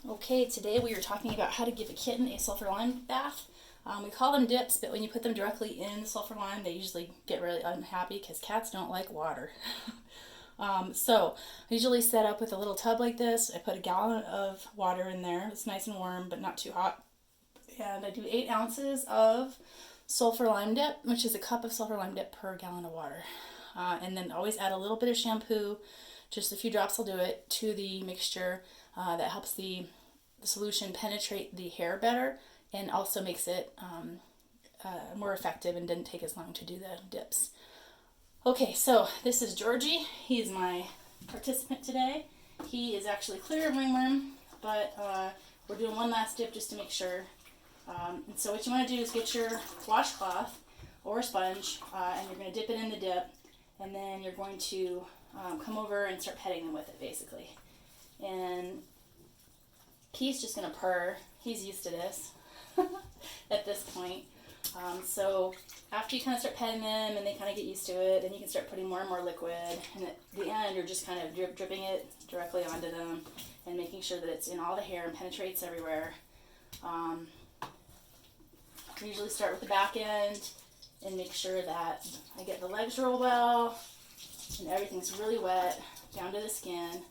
Okay, today we are talking about how to give a kitten a sulfur lime bath. We call them dips, but when you put them directly in the sulfur lime, they usually get really unhappy because cats don't like water. So I usually set up with a little tub like this. I put a gallon of water in there. It's nice and warm, but not too hot. And I do 8 ounces of sulphur lime dip, which is a cup of sulphur lime dip per gallon of water. And then always add a little bit of shampoo, just a few drops will do it, to the mixture. That helps the solution penetrate the hair better and also makes it more effective and didn't take as long to do the dips. Okay, so this is Georgie. He's my participant today. He is actually clear of ringworm, but we're doing one last dip just to make sure. And so what you want to do is get your washcloth or a sponge, and you're going to dip it in the dip, and then you're going to come over and start petting him with it, basically. And he's just going to purr. He's used to this at this point. So after you kind of start petting them and they kind of get used to it, then you can start putting more and more liquid. And at the end, you're just kind of dripping it directly onto them and making sure that it's in all the hair and penetrates everywhere. I usually start with the back end and make sure that I get the legs real well and everything's really wet down to the skin.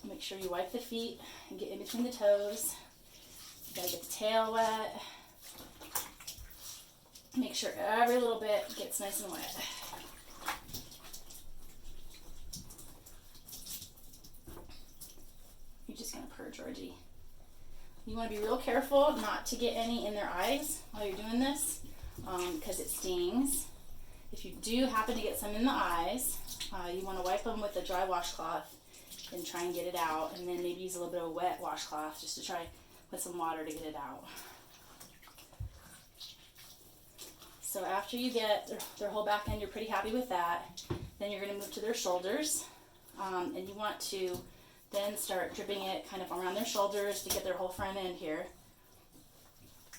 Make sure you wipe the feet and get in between the toes. You gotta get the tail wet. Make sure every little bit gets nice and wet. You're just gonna purr, Georgie. You want to be real careful not to get any in their eyes while you're doing this, because it stings. If you do happen to get some in the eyes, you want to wipe them with a dry washcloth and try and get it out, and then maybe use a little bit of a wet washcloth just to try with some water to get it out. So after you get their whole back end, you're pretty happy with that, then you're going to move to their shoulders, and you want to then start dripping it kind of around their shoulders to get their whole front end here.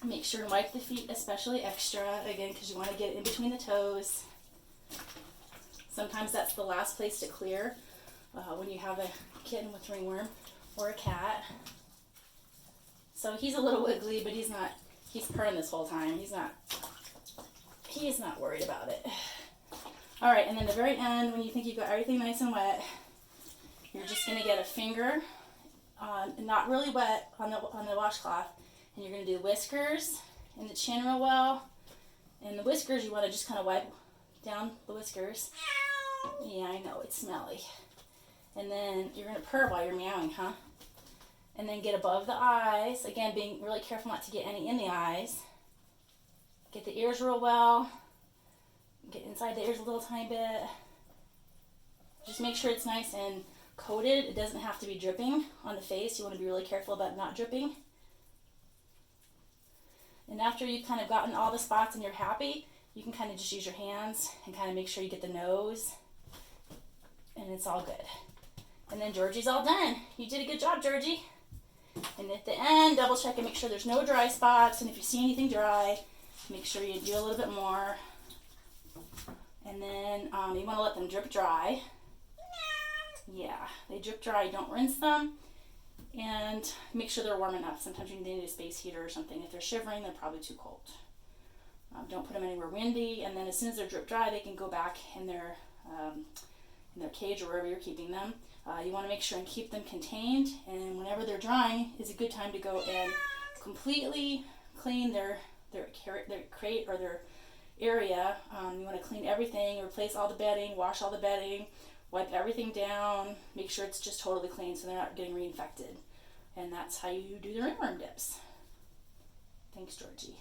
Make sure and wipe the feet especially extra, again, because you want to get it in between the toes. Sometimes that's the last place to clear when you have a kitten with ringworm or a cat. So he's a little wiggly, but he's purring this whole time. He's not worried about it. All right, and then the very end, when you think you've got everything nice and wet, you're just going to get a finger, not really wet, on the washcloth, and you're going to do whiskers and the chin real well. And the whiskers, you want to just kind of wipe down the whiskers. Yeah, I know, it's smelly. And then you're going to purr while you're meowing, huh? And then get above the eyes. Again, being really careful not to get any in the eyes. Get the ears real well. Get inside the ears a little tiny bit. Just make sure it's nice and coated. It doesn't have to be dripping on the face. You want to be really careful about not dripping. And after you've kind of gotten all the spots and you're happy, you can kind of just use your hands and kind of make sure you get the nose. And it's all good. And then Georgie's all done. You did a good job, Georgie. And at the end, double check and make sure there's no dry spots. And if you see anything dry, make sure you do a little bit more. And then you want to let them drip dry. Yeah, they drip dry. Don't rinse them. And make sure they're warm enough. Sometimes you need a space heater or something. If they're shivering, they're probably too cold. Don't put them anywhere windy. And then as soon as they're drip dry, they can go back in their cage or wherever you're keeping them. You want to make sure and keep them contained, and whenever they're drying is a good time to go and completely clean their crate or their area. You want to clean everything, replace all the bedding, wash all the bedding, wipe everything down, make sure it's just totally clean so they're not getting reinfected. And that's how you do the ringworm dips. Thanks, Georgie.